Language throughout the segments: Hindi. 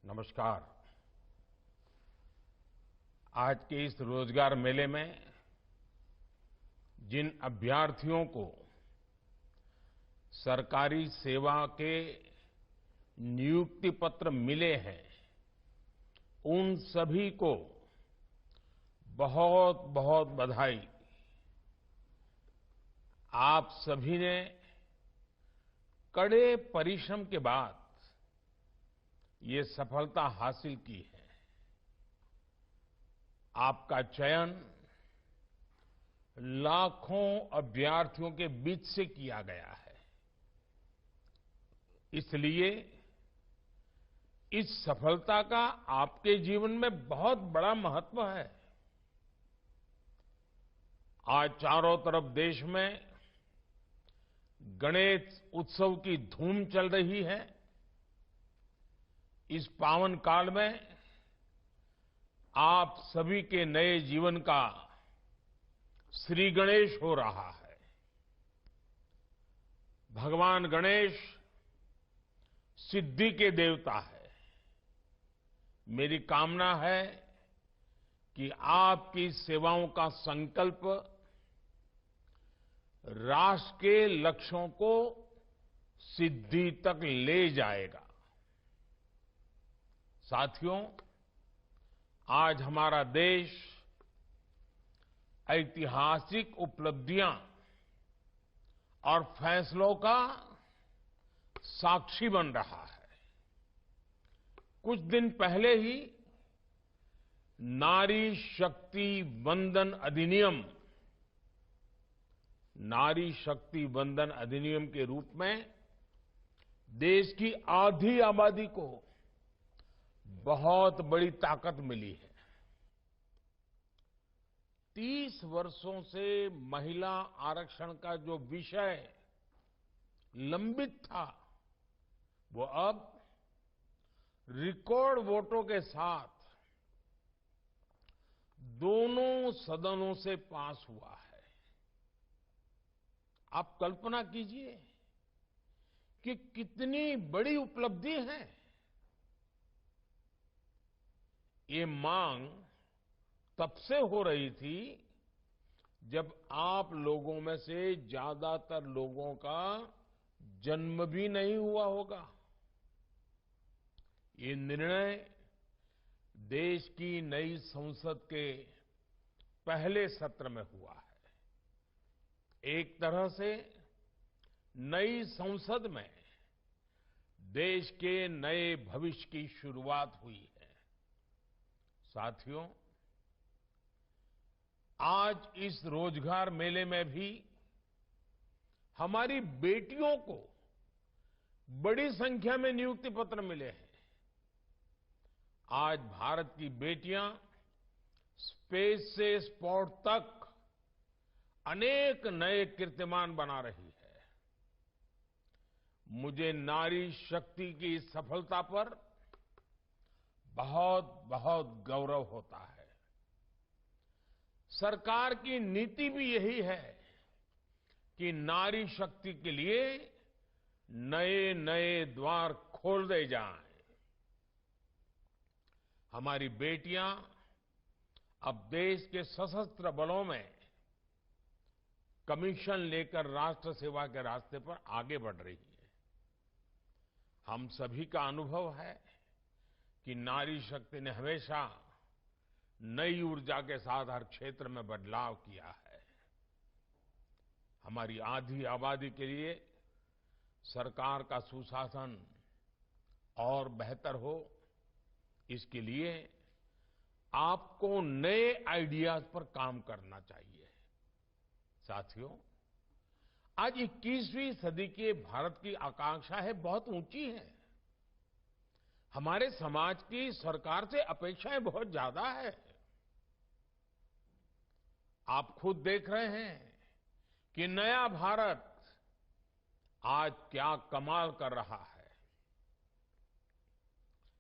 नमस्कार। आज के इस रोजगार मेले में जिन अभ्यर्थियों को सरकारी सेवा के नियुक्ति पत्र मिले हैं, उन सभी को बहुत बहुत बधाई। आप सभी ने कड़े परिश्रम के बाद ये सफलता हासिल की है। आपका चयन लाखों अभ्यर्थियों के बीच से किया गया है। इसलिए इस सफलता का आपके जीवन में बहुत बड़ा महत्व है। आज चारों तरफ देश में गणेश उत्सव की धूम चल रही है। इस पावन काल में आप सभी के नए जीवन का श्री गणेश हो रहा है। भगवान गणेश सिद्धि के देवता है। मेरी कामना है कि आपकी सेवाओं का संकल्प राष्ट्र के लक्ष्यों को सिद्धि तक ले जाएगा। साथियों, आज हमारा देश ऐतिहासिक उपलब्धियां और फैसलों का साक्षी बन रहा है। कुछ दिन पहले ही नारी शक्ति वंदन अधिनियम के रूप में देश की आधी आबादी को बहुत बड़ी ताकत मिली है। 30 वर्षों से महिला आरक्षण का जो विषय लंबित था, वो अब रिकॉर्ड वोटों के साथ दोनों सदनों से पास हुआ है। आप कल्पना कीजिए कि कितनी बड़ी उपलब्धि है। ये मांग तब से हो रही थी जब आप लोगों में से ज्यादातर लोगों का जन्म भी नहीं हुआ होगा। ये निर्णय देश की नई संसद के पहले सत्र में हुआ है। एक तरह से नई संसद में देश के नए भविष्य की शुरुआत हुई है। साथियों, आज इस रोजगार मेले में भी हमारी बेटियों को बड़ी संख्या में नियुक्ति पत्र मिले हैं। आज भारत की बेटियां स्पेस से स्पोर्ट तक अनेक नए कीर्तिमान बना रही है। मुझे नारी शक्ति की इस सफलता पर बहुत बहुत गौरव होता है। सरकार की नीति भी यही है कि नारी शक्ति के लिए नए नए द्वार खोल दे जाएं। हमारी बेटियां अब देश के सशस्त्र बलों में कमीशन लेकर राष्ट्र सेवा के रास्ते पर आगे बढ़ रही है। हम सभी का अनुभव है कि नारी शक्ति ने हमेशा नई ऊर्जा के साथ हर क्षेत्र में बदलाव किया है। हमारी आधी आबादी के लिए सरकार का सुशासन और बेहतर हो, इसके लिए आपको नए आइडियाज पर काम करना चाहिए। साथियों, आज 21वीं सदी के भारत की आकांक्षा है बहुत ऊंची है। हमारे समाज की सरकार से अपेक्षाएं बहुत ज्यादा है। आप खुद देख रहे हैं कि नया भारत आज क्या कमाल कर रहा है।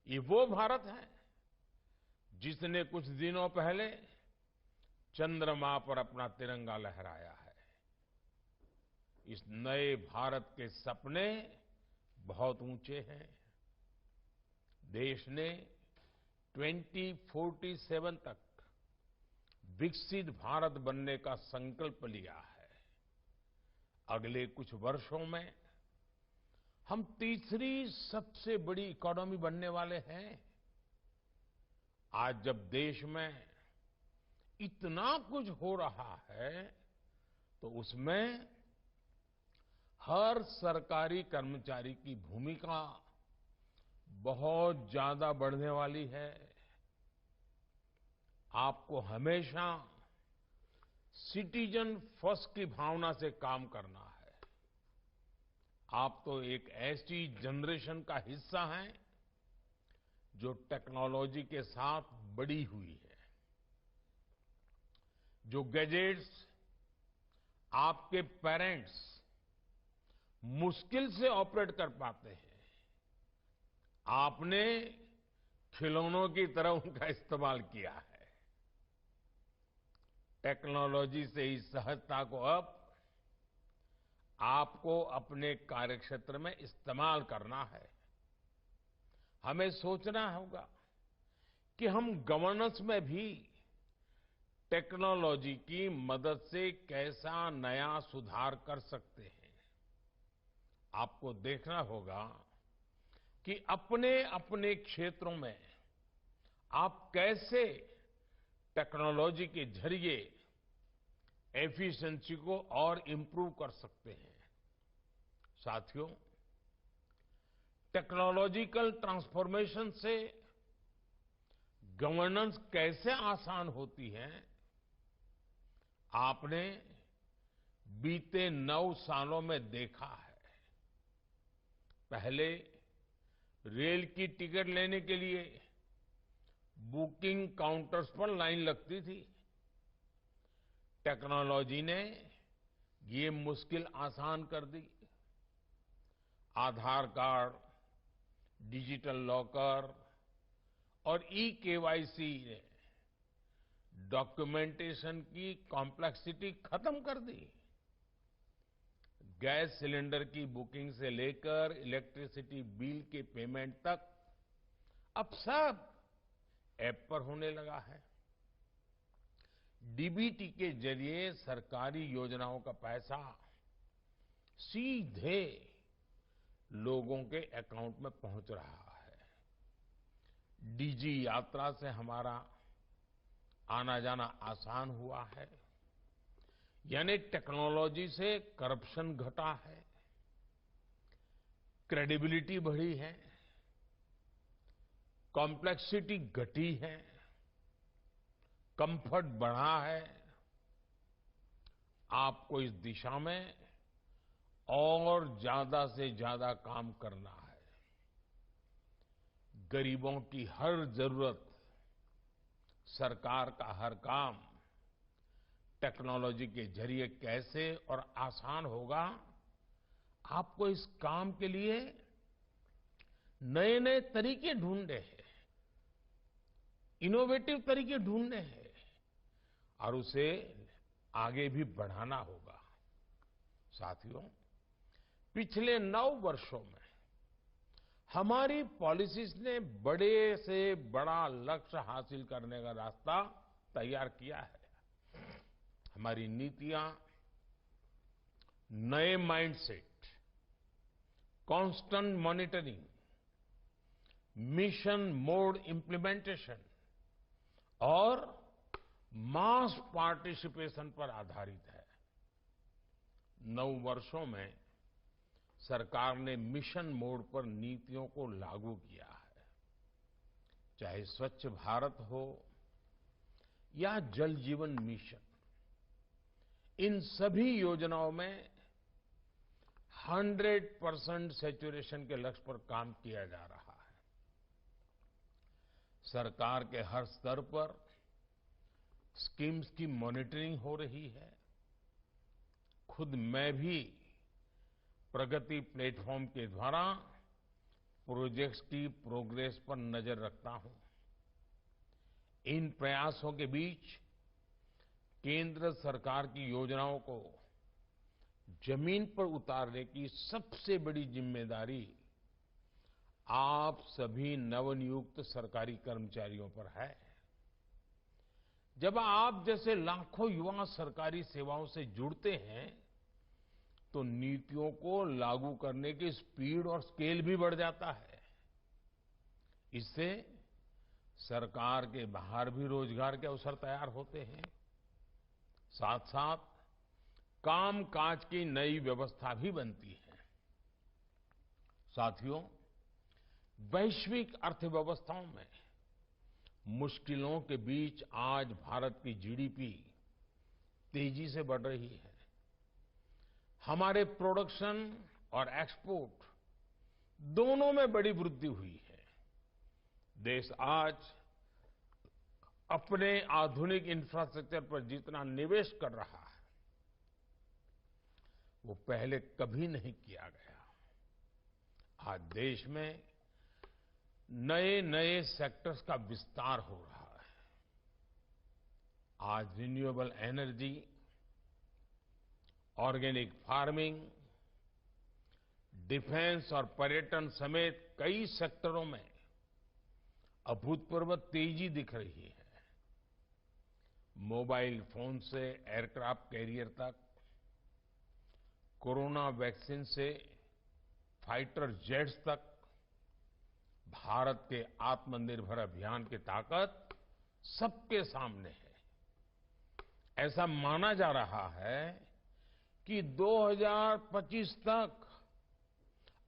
ये वो भारत है जिसने कुछ दिनों पहले चंद्रमा पर अपना तिरंगा लहराया है। इस नए भारत के सपने बहुत ऊंचे हैं। देश ने 2047 तक विकसित भारत बनने का संकल्प लिया है। अगले कुछ वर्षों में हम तीसरी सबसे बड़ी इकोनॉमी बनने वाले हैं। आज जब देश में इतना कुछ हो रहा है तो उसमें हर सरकारी कर्मचारी की भूमिका बहुत ज्यादा बढ़ने वाली है। आपको हमेशा सिटीजन फर्स्ट की भावना से काम करना है। आप तो एक ऐसी जनरेशन का हिस्सा हैं जो टेक्नोलॉजी के साथ बड़ी हुई है। जो गैजेट्स आपके पेरेंट्स मुश्किल से ऑपरेट कर पाते हैं, आपने खिलौनों की तरह उनका इस्तेमाल किया है। टेक्नोलॉजी से इस सहजता को अब आपको अपने कार्यक्षेत्र में इस्तेमाल करना है। हमें सोचना होगा कि हम गवर्नेंस में भी टेक्नोलॉजी की मदद से कैसा नया सुधार कर सकते हैं। आपको देखना होगा कि अपने अपने क्षेत्रों में आप कैसे टेक्नोलॉजी के जरिए एफिशिएंसी को और इंप्रूव कर सकते हैं। साथियों, टेक्नोलॉजिकल ट्रांसफॉर्मेशन से गवर्नेंस कैसे आसान होती है, आपने बीते 9 सालों में देखा है। पहले रेल की टिकट लेने के लिए बुकिंग काउंटर्स पर लाइन लगती थी। टेक्नोलॉजी ने ये मुश्किल आसान कर दी। आधार कार्ड, डिजिटल लॉकर और ई-केवाईसी ने डॉक्यूमेंटेशन की कॉम्प्लेक्सिटी खत्म कर दी। गैस सिलेंडर की बुकिंग से लेकर इलेक्ट्रिसिटी बिल के पेमेंट तक अब सब ऐप पर होने लगा है। डीबीटी के जरिए सरकारी योजनाओं का पैसा सीधे लोगों के अकाउंट में पहुंच रहा है। डीजी यात्रा से हमारा आना जाना आसान हुआ है। यानी टेक्नोलॉजी से करप्शन घटा है, क्रेडिबिलिटी बढ़ी है, कॉम्प्लेक्सिटी घटी है, कंफर्ट बढ़ा है। आपको इस दिशा में और ज्यादा से ज्यादा काम करना है। गरीबों की हर जरूरत, सरकार का हर काम टेक्नोलॉजी के जरिए कैसे और आसान होगा, आपको इस काम के लिए नए नए तरीके ढूंढने हैं, इनोवेटिव तरीके ढूंढने हैं और उसे आगे भी बढ़ाना होगा। साथियों, पिछले 9 वर्षों में हमारी पॉलिसीज ने बड़े से बड़ा लक्ष्य हासिल करने का रास्ता तैयार किया है। हमारी नीतियां नए mindset, constant monitoring, mission mode implementation और मास पार्टिसिपेशन पर आधारित है। 9 वर्षों में सरकार ने मिशन मोड पर नीतियों को लागू किया है। चाहे स्वच्छ भारत हो या जल जीवन मिशन, इन सभी योजनाओं में 100% सैचुरेशन के लक्ष्य पर काम किया जा रहा है। सरकार के हर स्तर पर स्कीम्स की मॉनिटरिंग हो रही है। खुद मैं भी प्रगति प्लेटफॉर्म के द्वारा प्रोजेक्ट्स की प्रोग्रेस पर नजर रखता हूं। इन प्रयासों के बीच केंद्र सरकार की योजनाओं को जमीन पर उतारने की सबसे बड़ी जिम्मेदारी आप सभी नवनियुक्त सरकारी कर्मचारियों पर है। जब आप जैसे लाखों युवा सरकारी सेवाओं से जुड़ते हैं तो नीतियों को लागू करने की स्पीड और स्केल भी बढ़ जाता है। इससे सरकार के बाहर भी रोजगार के अवसर तैयार होते हैं। साथ साथ कामकाज की नई व्यवस्था भी बनती है। साथियों, वैश्विक अर्थव्यवस्थाओं में मुश्किलों के बीच आज भारत की जीडीपी तेजी से बढ़ रही है। हमारे प्रोडक्शन और एक्सपोर्ट दोनों में बड़ी वृद्धि हुई है। देश आज अपने आधुनिक इंफ्रास्ट्रक्चर पर जितना निवेश कर रहा है वो पहले कभी नहीं किया गया। आज देश में नए नए सेक्टर्स का विस्तार हो रहा है। आज renewable energy, organic farming, defence और पर्यटन समेत कई सेक्टरों में अभूतपूर्व तेजी दिख रही है। मोबाइल फोन से एयरक्राफ्ट कैरियर तक, कोरोना वैक्सीन से फाइटर जेट्स तक, भारत के आत्मनिर्भर अभियान की ताकत सबके सामने है। ऐसा माना जा रहा है कि 2025 तक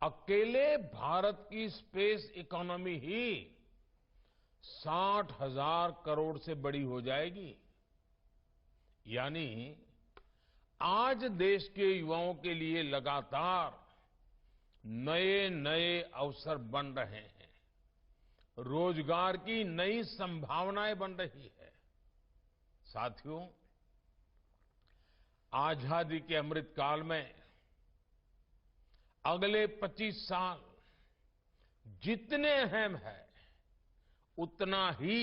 अकेले भारत की स्पेस इकोनॉमी ही 60,000 करोड़ से बड़ी हो जाएगी। यानी आज देश के युवाओं के लिए लगातार नए नए अवसर बन रहे हैं। रोजगार की नई संभावनाएं बन रही है। साथियों, आजादी के अमृत काल में अगले 25 साल जितने अहम है उतना ही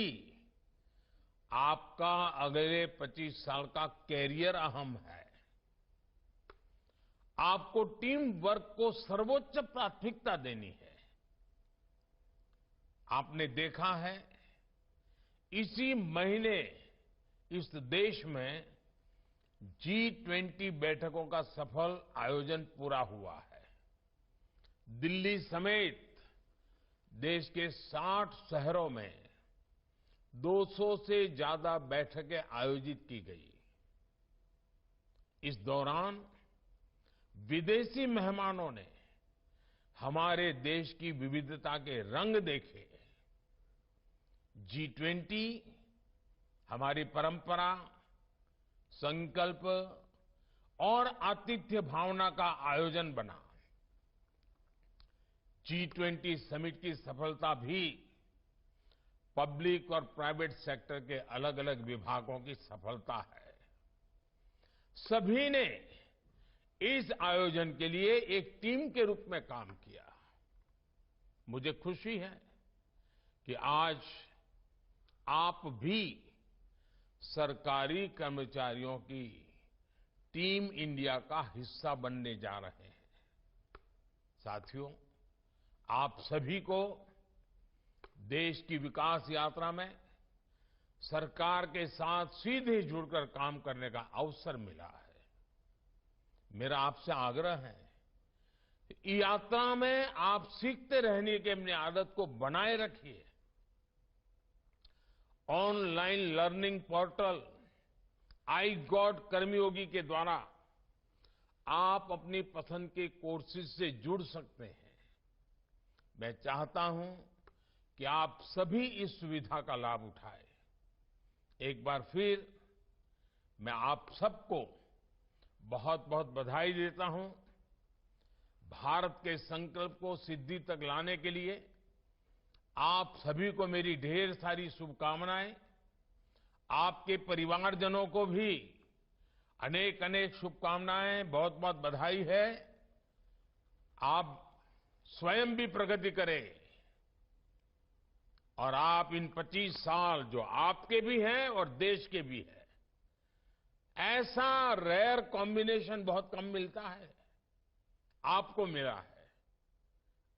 आपका अगले 25 साल का कैरियर अहम है। आपको टीम वर्क को सर्वोच्च प्राथमिकता देनी है। आपने देखा है इसी महीने इस देश में G20 बैठकों का सफल आयोजन पूरा हुआ है। दिल्ली समेत देश के 60 शहरों में 200 से ज्यादा बैठकें आयोजित की गई। इस दौरान विदेशी मेहमानों ने हमारे देश की विविधता के रंग देखे। G20 हमारी परंपरा, संकल्प और आतिथ्य भावना का आयोजन बना। G20 समिट की सफलता भी पब्लिक और प्राइवेट सेक्टर के अलग अलग विभागों की सफलता है। सभी ने इस आयोजन के लिए एक टीम के रूप में काम किया। मुझे खुशी है कि आज आप भी सरकारी कर्मचारियों की टीम इंडिया का हिस्सा बनने जा रहे हैं। साथियों, आप सभी को देश की विकास यात्रा में सरकार के साथ सीधे जुड़कर काम करने का अवसर मिला है। मेरा आपसे आग्रह है कि यात्रा में आप सीखते रहने की अपनी आदत को बनाए रखिए। Online learning portal I got Karmayogi के द्वारा आप अपनी पसंद के कोर्सेज से जुड़ सकते हैं। मैं चाहता हूं कि आप सभी इस सुविधा का लाभ उठाएं। एक बार फिर मैं आप सबको बहुत बहुत बधाई देता हूं। भारत के संकल्प को सिद्धि तक लाने के लिए आप सभी को मेरी ढेर सारी शुभकामनाएं। आपके परिवारजनों को भी अनेक अनेक शुभकामनाएं, बहुत बहुत बधाई है। आप स्वयं भी प्रगति करें और आप इन 25 साल जो आपके भी हैं और देश के भी हैं, ऐसा रेयर कॉम्बिनेशन बहुत कम मिलता है, आपको मिला है।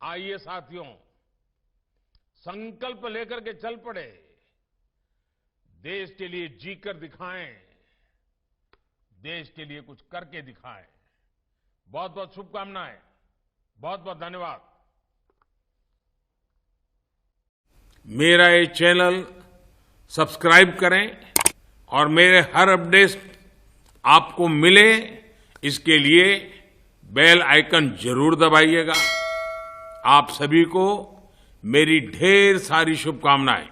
आइए साथियों, संकल्प लेकर के चल पड़े, देश के लिए जीकर दिखाएं, देश के लिए कुछ करके दिखाएं। बहुत बहुत शुभकामनाएं, बहुत बहुत धन्यवाद। मेरा ये चैनल सब्सक्राइब करें और मेरे हर अपडेट आपको मिले, इसके लिए बेल आइकन जरूर दबाइएगा। आप सभी को मेरी ढेर सारी शुभकामनाएं।